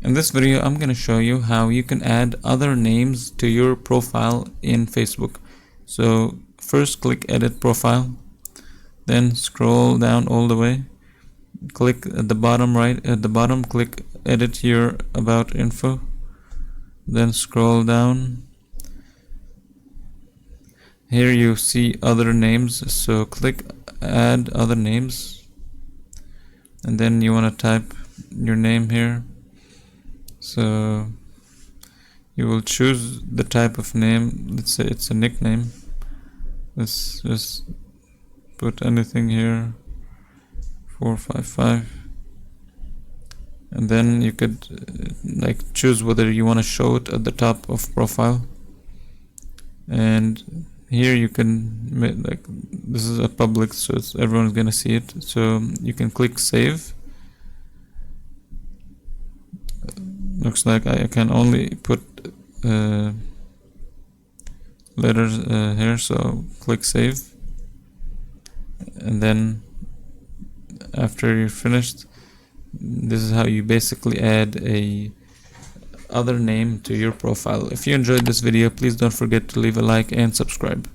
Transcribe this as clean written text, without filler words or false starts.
In this video, I'm going to show you how you can add other names to your profile in Facebook. So first click edit profile, then scroll down all the way, click at the bottom right, at the bottom click edit your about info, then scroll down. Here you see other names, so click add other names, and then you want to type your name here. So you will choose the type of name. Let's say it's a nickname. Let's just put anything here, 455, and then you could choose whether you want to show it at the top of profile. And here you can make, this is a public, so everyone's gonna see it, so you can click save. Looks like I can only put letters here, so click save, and then after you're finished, this is how you basically add a other name to your profile. If you enjoyed this video, please don't forget to leave a like and subscribe.